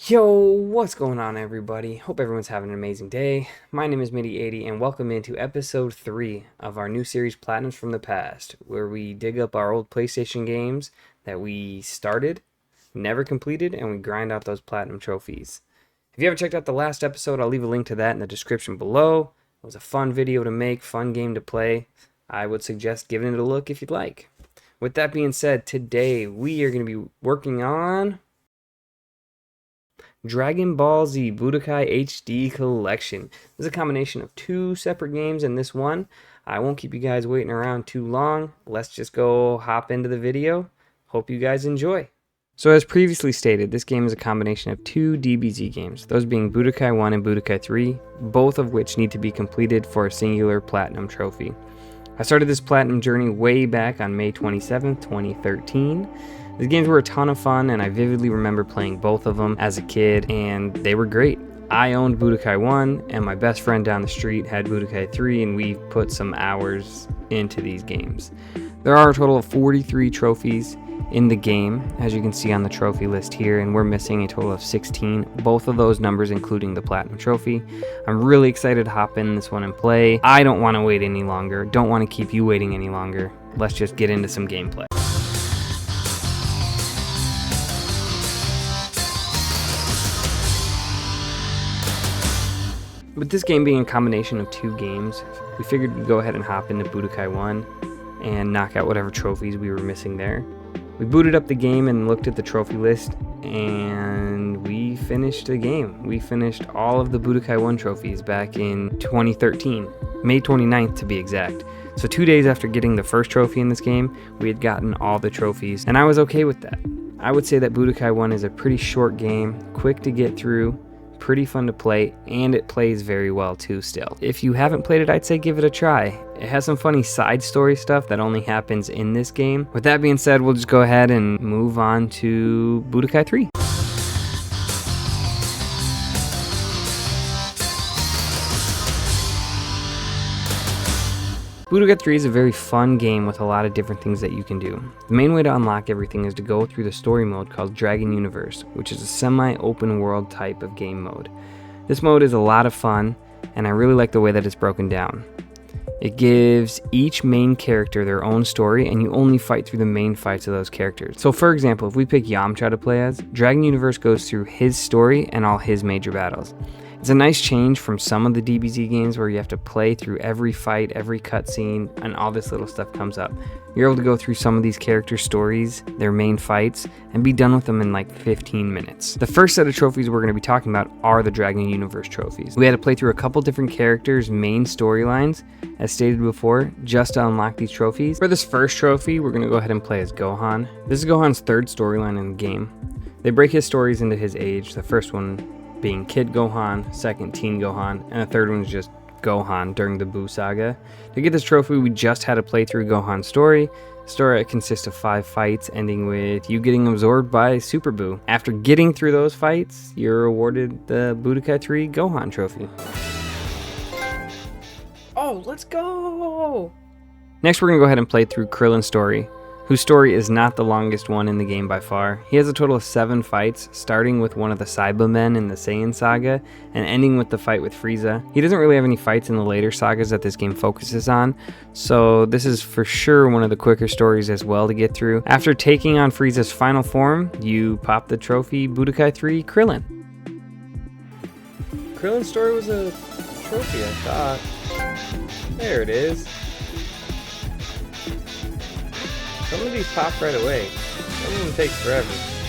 Yo, what's going on everybody? Hope everyone's having an amazing day. My name is Midi80 and welcome into episode 3 of our new series Platinums from the Past, where we dig up our old PlayStation games that we started, never completed, and we grind out those platinum trophies. If you haven't checked out the last episode, I'll leave a link to that in the description below. It was a fun video to make, fun game to play. I would suggest giving it a look if you'd like. With that being said, today we are going to be working on Dragon Ball Z Budokai HD Collection. This is a combination of two separate games in this one. I won't keep you guys waiting around too long. Let's just go hop into the video. Hope you guys enjoy. So as previously stated, this game is a combination of two DBZ games, those being Budokai 1 and Budokai 3, both of which need to be completed for a singular platinum trophy. I started this platinum journey way back on May 27th, 2013. These games were a ton of fun, and I vividly remember playing both of them as a kid, and they were great. I owned Budokai 1, and my best friend down the street had Budokai 3, and we put some hours into these games. There are a total of 43 trophies in the game, as you can see on the trophy list here, and we're missing a total of 16, both of those numbers including the platinum trophy. I'm really excited to hop in this one and play. I don't want to wait any longer, don't want to keep you waiting any longer. Let's just get into some gameplay. With this game being a combination of two games, we figured we'd go ahead and hop into Budokai 1 and knock out whatever trophies we were missing there. We booted up the game and looked at the trophy list, and we finished the game. We finished all of the Budokai 1 trophies back in 2013, May 29th to be exact. So 2 days after getting the first trophy in this game, we had gotten all the trophies, and I was okay with that. I would say that Budokai 1 is a pretty short game, quick to get through, pretty fun to play, and it plays very well too still. If you haven't played it, I'd say give it a try. It has some funny side story stuff that only happens in this game. With that being said, we'll just go ahead and move on to Budokai 3. Budokai 3 is a very fun game with a lot of different things that you can do. The main way to unlock everything is to go through the story mode called Dragon Universe, which is a semi-open world type of game mode. This mode is a lot of fun, and I really like the way that it's broken down. It gives each main character their own story, and you only fight through the main fights of those characters. So for example, if we pick Yamcha to play as, Dragon Universe goes through his story and all his major battles. It's a nice change from some of the DBZ games where you have to play through every fight, every cutscene, and all this little stuff comes up. You're able to go through some of these character stories, their main fights, and be done with them in like 15 minutes. The first set of trophies we're going to be talking about are the Dragon Universe trophies. We had to play through a couple different characters' main storylines, as stated before, just to unlock these trophies. For this first trophy, we're going to go ahead and play as Gohan. This is Gohan's third storyline in the game. They break his stories into his age, the first one being Kid Gohan, second Teen Gohan, and the third one is just Gohan during the Buu saga. To get this trophy, we just had to play through Gohan's story. The story consists of 5 fights, ending with you getting absorbed by Super Buu. After getting through those fights, you're awarded the Budokai 3 Gohan trophy. Oh, let's go! Next, we're going to go ahead and play through Krillin's story, whose story is not the longest one in the game by far. He has a total of 7 fights, starting with one of the Cybermen in the Saiyan saga, and ending with the fight with Frieza. He doesn't really have any fights in the later sagas that this game focuses on, so this is for sure one of the quicker stories as well to get through. After taking on Frieza's final form, you pop the trophy Budokai 3 Krillin. Krillin's story was a trophy, I thought. There it is. Some of these pop right away. Some of them take forever.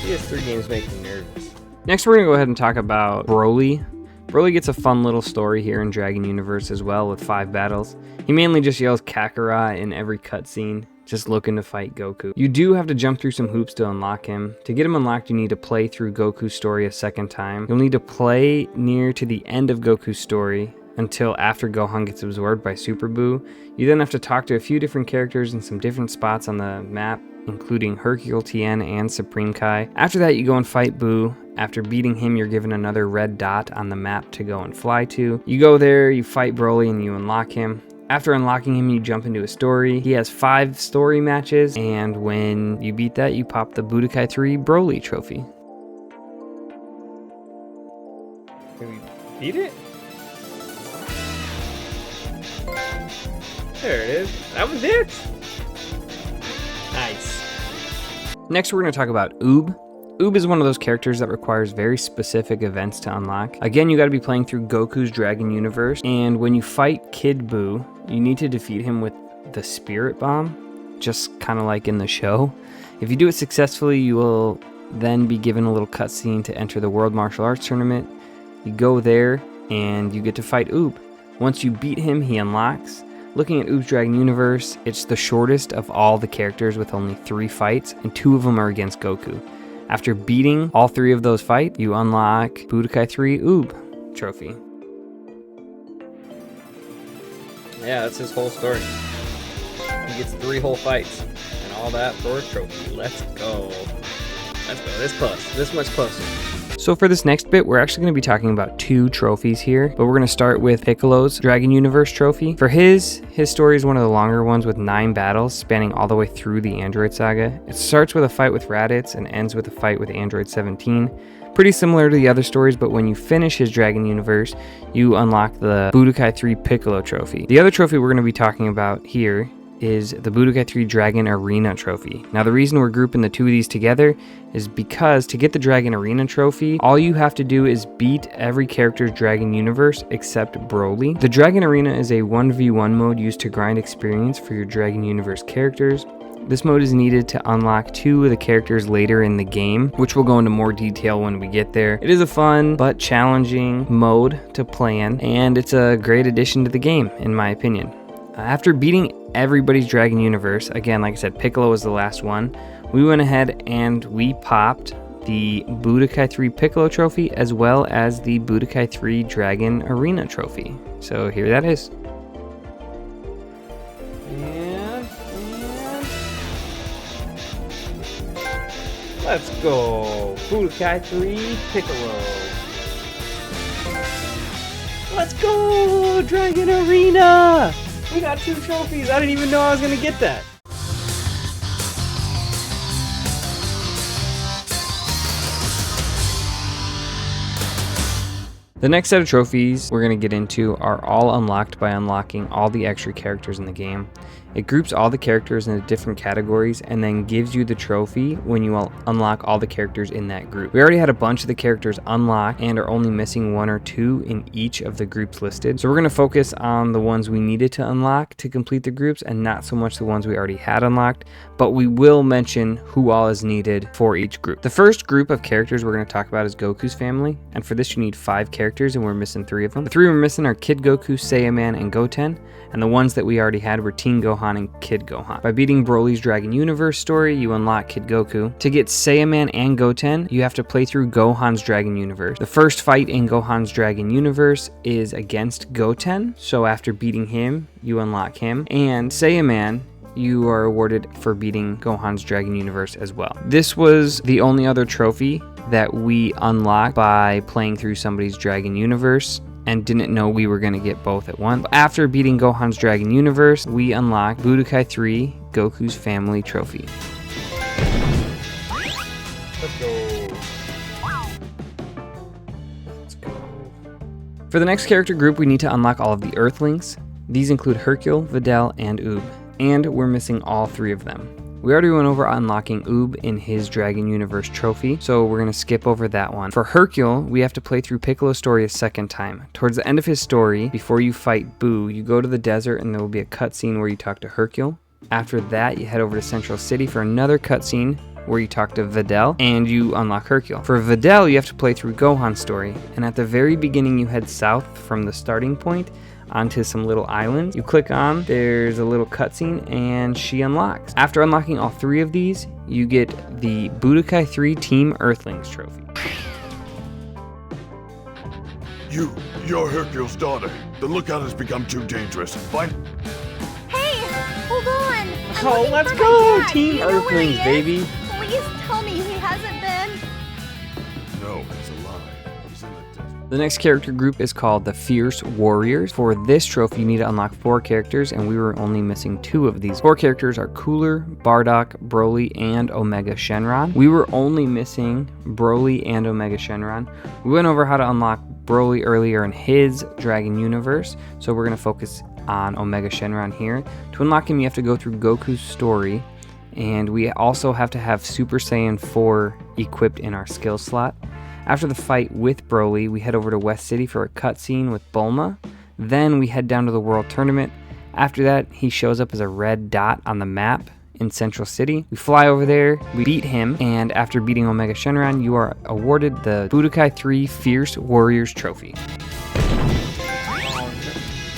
PS3 games make me nervous. Next, we're going to go ahead and talk about Broly. Broly gets a fun little story here in Dragon Universe as well with 5 battles. He mainly just yells Kakarot in every cutscene, just looking to fight Goku. You do have to jump through some hoops to unlock him. To get him unlocked, you need to play through Goku's story a second time. You'll need to play near to the end of Goku's story until after Gohan gets absorbed by Super Buu. You then have to talk to a few different characters in some different spots on the map, including Hercule Tien and Supreme Kai. After that, you go and fight Buu. After beating him, you're given another red dot on the map to go and fly to. You go there, you fight Broly, and you unlock him. After unlocking him, you jump into a story. He has 5 story matches, and when you beat that, you pop the Budokai 3 Broly trophy. Can we beat it? There it is. That was it. Nice. Next, we're going to talk about Oob. Oob is one of those characters that requires very specific events to unlock. Again, you got to be playing through Goku's Dragon Universe, and when you fight Kid Buu, you need to defeat him with the Spirit Bomb, just kind of like in the show. If you do it successfully, you will then be given a little cutscene to enter the World Martial Arts Tournament. You go there, and you get to fight Oob. Once you beat him, he unlocks. Looking at Oob's Dragon Universe, it's the shortest of all the characters with only 3 fights, and 2 of them are against Goku. After beating all 3 of those fights, you unlock Budokai 3 Oob trophy. Yeah, that's his whole story. He gets 3 whole fights, and all that for a trophy. Let's go. Let's go. This much closer. So for this next bit, we're actually going to be talking about 2 trophies here, but we're going to start with Piccolo's Dragon Universe trophy. For his story is one of the longer ones with 9 battles spanning all the way through the Android saga. It starts with a fight with Raditz and ends with a fight with Android 17. Pretty similar to the other stories, but when you finish his Dragon Universe, you unlock the Budokai 3 Piccolo trophy. The other trophy we're going to be talking about here is the Budokai 3 Dragon Arena trophy. Now the reason we're grouping the 2 of these together is because to get the Dragon Arena trophy, all you have to do is beat every character's Dragon Universe except Broly. The Dragon Arena is a 1v1 mode used to grind experience for your Dragon Universe characters. This mode is needed to unlock 2 of the characters later in the game, which we'll go into more detail when we get there. It is a fun but challenging mode to play in, and it's a great addition to the game, in my opinion. After beating everybody's Dragon Universe, again, like I said, Piccolo was the last one, we went ahead and we popped the Budokai 3 Piccolo trophy as well as the Budokai 3 Dragon Arena trophy. So here that is. And let's go! Budokai 3 Piccolo. Let's go! Dragon Arena! We got 2 trophies. I didn't even know I was going to get that. The next set of trophies we're going to get into are all unlocked by unlocking all the extra characters in the game. It groups all the characters into different categories and then gives you the trophy when you unlock all the characters in that group. We already had a bunch of the characters unlocked and are only missing 1 or 2 in each of the groups listed. So we're going to focus on the ones we needed to unlock to complete the groups and not so much the ones we already had unlocked, but we will mention who all is needed for each group. The first group of characters we're going to talk about is Goku's family, and for this you need 5 characters and we're missing 3 of them. The 3 we're missing are Kid Goku, Saiyaman, and Goten, and the ones that we already had were Teen Gohan and Kid Gohan. By beating Broly's Dragon Universe story, you unlock Kid Goku. To get Saiyaman and Goten, you have to play through Gohan's Dragon Universe. The first fight in Gohan's Dragon Universe is against Goten, so after beating him, you unlock him. And Saiyaman, you are awarded for beating Gohan's Dragon Universe as well. This was the only other trophy that we unlocked by playing through somebody's Dragon Universe and didn't know we were going to get both at once. After beating Gohan's Dragon Universe, we unlocked Budokai 3 Goku's Family trophy. Let's go. Let's go. For the next character group, we need to unlock all of the Earthlings. These include Hercule, Videl, and Oob, and we're missing all 3 of them. We already went over unlocking Oob in his Dragon Universe trophy, so we're going to skip over that one. For Hercule, we have to play through Piccolo's story a second time. Towards the end of his story, before you fight Buu, you go to the desert and there will be a cutscene where you talk to Hercule. After that, you head over to Central City for another cutscene where you talk to Videl and you unlock Hercule. For Videl, you have to play through Gohan's story, and at the very beginning you head south from the starting point onto some little islands. You click on, there's a little cutscene, and she unlocks. After unlocking all 3 of these, you get the Budokai 3 Team Earthlings trophy. You're Hercule's daughter. The lookout has become too dangerous. Find... Hey, hold on. Oh, let's go! Team Earthlings, baby. Please tell me he hasn't been. No, it's a lie. He's in the desert. The next character group is called the Fierce Warriors. For this trophy, you need to unlock 4 characters, and we were only missing 2 of these. 4 characters are Cooler, Bardock, Broly, and Omega Shenron. We were only missing Broly and Omega Shenron. We went over how to unlock Broly earlier in his Dragon Universe, so we're going to focus on Omega Shenron here. To unlock him, you have to go through Goku's story, and we also have to have Super Saiyan 4 equipped in our skill slot. After the fight with Broly, we head over to West City for a cutscene with Bulma. Then we head down to the World Tournament. After that, he shows up as a red dot on the map in Central City. We fly over there, we beat him, and after beating Omega Shenron, you are awarded the Budokai 3 Fierce Warriors Trophy.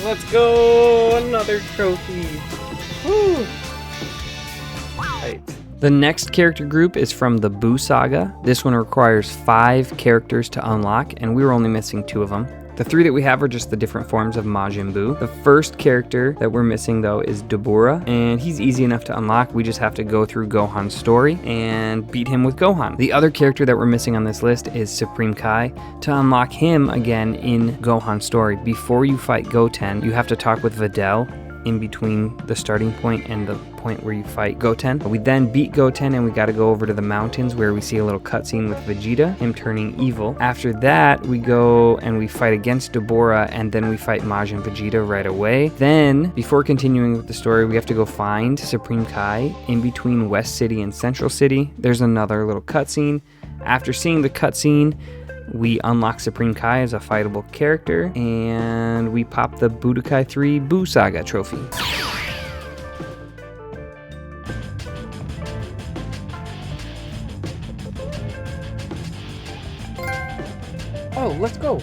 Let's go! Another trophy! Woo! Right. The next character group is from the Buu Saga. This one requires 5 characters to unlock, and we were only missing 2 of them. The 3 that we have are just the different forms of Majin Buu. The first character that we're missing though is Dabura, and he's easy enough to unlock. We just have to go through Gohan's story and beat him with Gohan. The other character that we're missing on this list is Supreme Kai. To unlock him again in Gohan's story, before you fight Goten, you have to talk with Videl in between the starting point and the point where you fight Goten. We then beat Goten and we got to go over to the mountains where we see a little cutscene with Vegeta, him turning evil. After that, we go and we fight against Dabura, and then we fight Majin Vegeta right away. Then, before continuing with the story, we have to go find Supreme Kai in between West City and Central City. There's another little cutscene. After seeing the cutscene, we unlock Supreme Kai as a fightable character, and we pop the Budokai 3 Buu Saga trophy. Oh, let's go!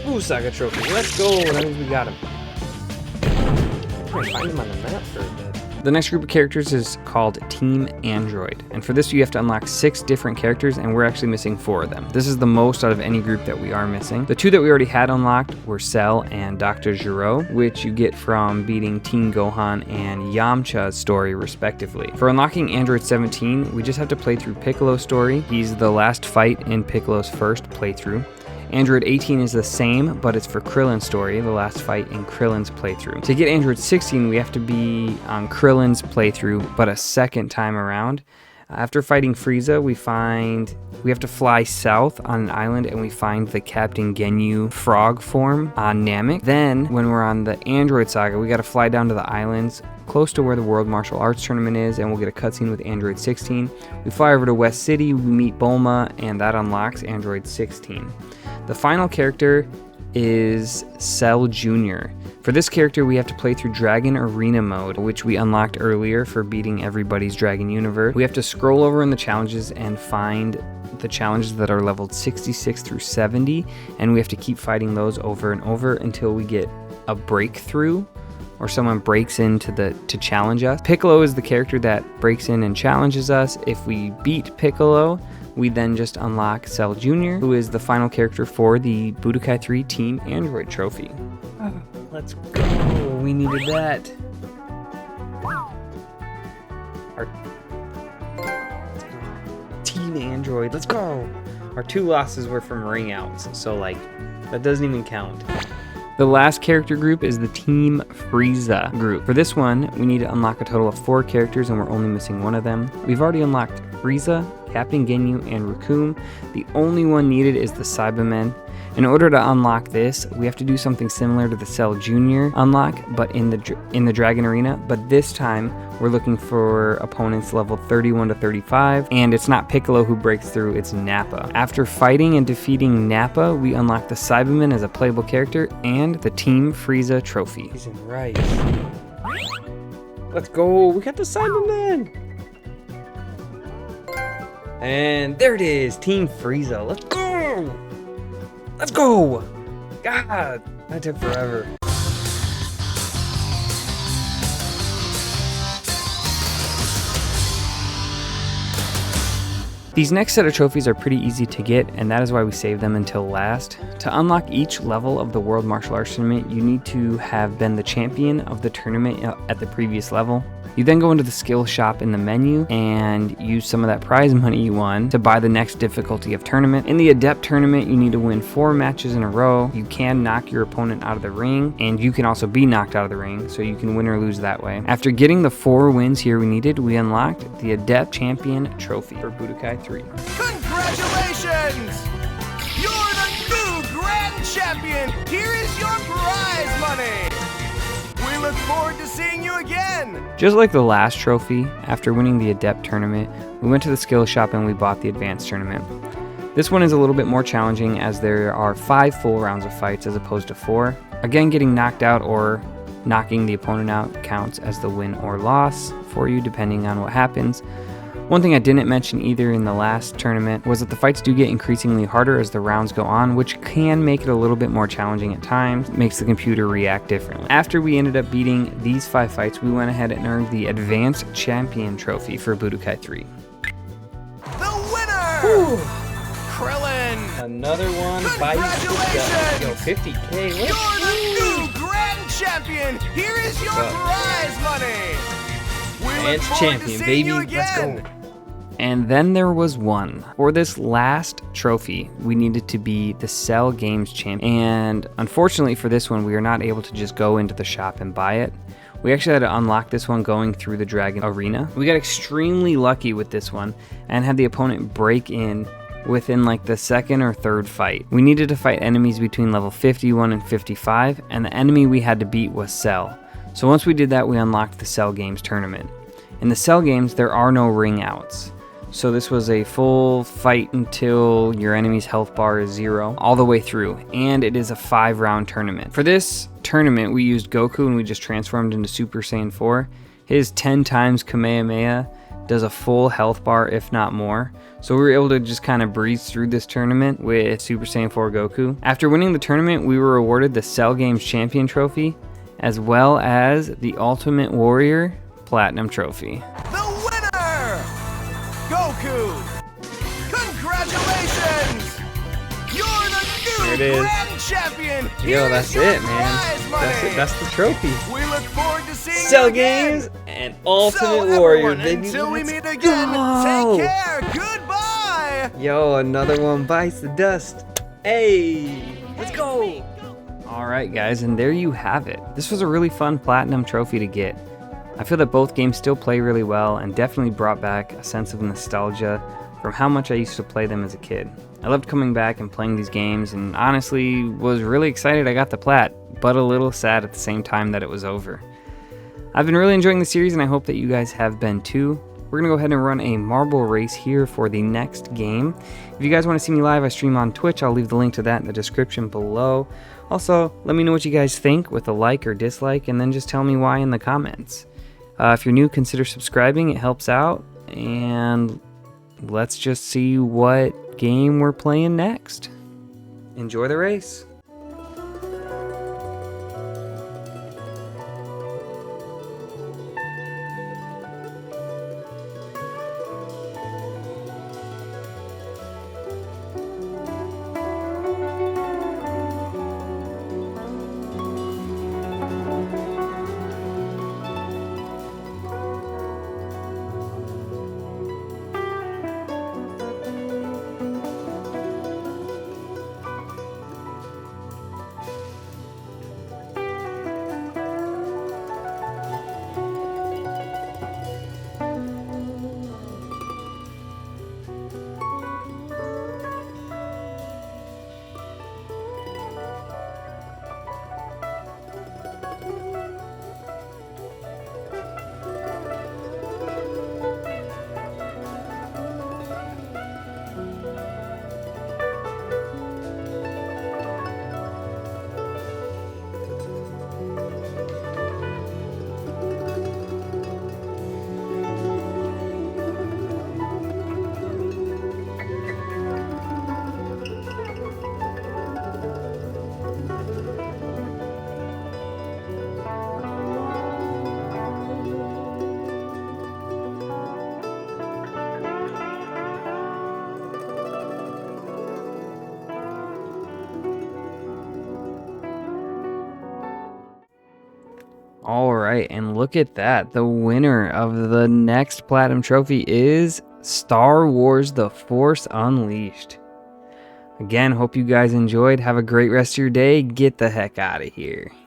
Buu Saga trophy, let's go! That means we got him. I'm trying to find him on the map for a bit. The next group of characters is called Team Android, and for this you have to unlock 6 different characters, and we're actually missing 4 of them. This is the most out of any group that we are missing. The 2 that we already had unlocked were Cell and Dr. Gero, which you get from beating Teen Gohan and Yamcha's story respectively. For unlocking Android 17, we just have to play through Piccolo's story. He's the last fight in Piccolo's first playthrough. Android 18 is the same, but it's for Krillin's story, the last fight in Krillin's playthrough. To get Android 16, we have to be on Krillin's playthrough, but a second time around. After fighting Frieza, we have to fly south on an island, and we find the Captain Ginyu frog form on Namek. Then, when we're on the Android Saga, we gotta fly down to the islands close to where the World Martial Arts Tournament is, and we'll get a cutscene with Android 16. We fly over to West City, we meet Bulma, and that unlocks Android 16. The final character is Cell Jr. For this character, we have to play through Dragon Arena mode, which we unlocked earlier for beating everybody's Dragon Universe. We have to scroll over in the challenges and find the challenges that are leveled 66 through 70, and we have to keep fighting those over and over until we get a breakthrough or someone breaks in to challenge us. Piccolo is the character that breaks in and challenges us. If we beat Piccolo, we then just unlock Cell Jr., who is the final character for the Budokai 3 Team Android trophy. Oh, let's go. We needed that. Let's go. Team Android, let's go. Our 2 losses were from ring outs, so that doesn't even count. The last character group is the Team Frieza group. For this one, we need to unlock a total of 4 characters, and we're only missing 1 of them. We've already unlocked Frieza, Captain Ginyu, and Raccoon. The only one needed is the Cybermen. In order to unlock this, we have to do something similar to the Cell Jr. unlock, but in the Dragon Arena. But this time, we're looking for opponents level 31 to 35, and it's not Piccolo who breaks through, it's Nappa. After fighting and defeating Nappa, we unlock the Cyberman as a playable character and the Team Frieza trophy. Right. Let's go, we got the Cyberman! And there it is, Team Frieza, let's go! Let's go! God, that took forever. These next set of trophies are pretty easy to get, and that is why we saved them until last. To unlock each level of the World Martial Arts Tournament, you need to have been the champion of the tournament at the previous level. You then go into the skill shop in the menu and use some of that prize money you won to buy the next difficulty of tournament. In the Adept tournament, you need to win 4 matches in a row. You can knock your opponent out of the ring, and you can also be knocked out of the ring, so you can win or lose that way. After getting the 4 wins here we needed, we unlocked the Adept Champion Trophy for Budokai 3. Congratulations! You're the new Grand forward to seeing you again! Just like the last trophy, after winning the Adept tournament, we went to the skill shop and we bought the Advanced tournament. This one is a little bit more challenging as there are 5 full rounds of fights as opposed to 4. Again, getting knocked out or knocking the opponent out counts as the win or loss for you depending on what happens. One thing I didn't mention either in the last tournament was that the fights do get increasingly harder as the rounds go on, which can make it a little bit more challenging at times, makes the computer react differently. After we ended up beating these 5 fights, we went ahead and earned the Advanced Champion Trophy for Budokai 3. The winner! Whew. Krillin! Another one bites the dust. Yo, 50K. You're the new Grand Champion! Here is your prize money! We look Advanced forward Champion, to seeing baby. you Let's again. go. And then there was one. For this last trophy, we needed to be the Cell Games champion. And unfortunately for this one, we were not able to just go into the shop and buy it. We actually had to unlock this one going through the Dragon Arena. We got extremely lucky with this one and had the opponent break in within like the second or third fight. We needed to fight enemies between level 51 and 55, and the enemy we had to beat was Cell. So once we did that, we unlocked the Cell Games tournament. In the Cell Games, there are no ring outs. So this was a full fight until your enemy's health bar is 0 all the way through, and it is a 5-round tournament. For this tournament, we used Goku and we just transformed into Super Saiyan 4. His 10 times Kamehameha does a full health bar, if not more. So we were able to just kind of breeze through this tournament with Super Saiyan 4 Goku. After winning the tournament, we were awarded the Cell Games Champion Trophy, as well as the Ultimate Warrior Platinum Trophy. The winner! Goku! Congratulations! You're the There it new is. Grand Champion! Yo, Here's that's your it, man. prize money. That's it. That's the trophy. We look forward to seeing Cell you again. Games and Ultimate So Warrior, everyone, baby. until we Let's meet again, go. take care. Goodbye. Yo, another one bites the dust. Hey, let's go. All right, guys, and there you have it. This was a really fun Platinum trophy to get. I feel that both games still play really well and definitely brought back a sense of nostalgia from how much I used to play them as a kid. I loved coming back and playing these games, and honestly was really excited I got the plat, but a little sad at the same time that it was over. I've been really enjoying the series, and I hope that you guys have been too. We're gonna go ahead and run a marble race here for the next game. If you guys want to see me live, I stream on Twitch. I'll leave the link to that in the description below. Also, let me know what you guys think with a like or dislike, and then just tell me why in the comments. If you're new, consider subscribing. It helps out. And let's just see what game we're playing next. Enjoy the race. Alright, and look at that. The winner of the next Platinum Trophy is Star Wars The Force Unleashed. Again, hope you guys enjoyed. Have a great rest of your day. Get the heck out of here.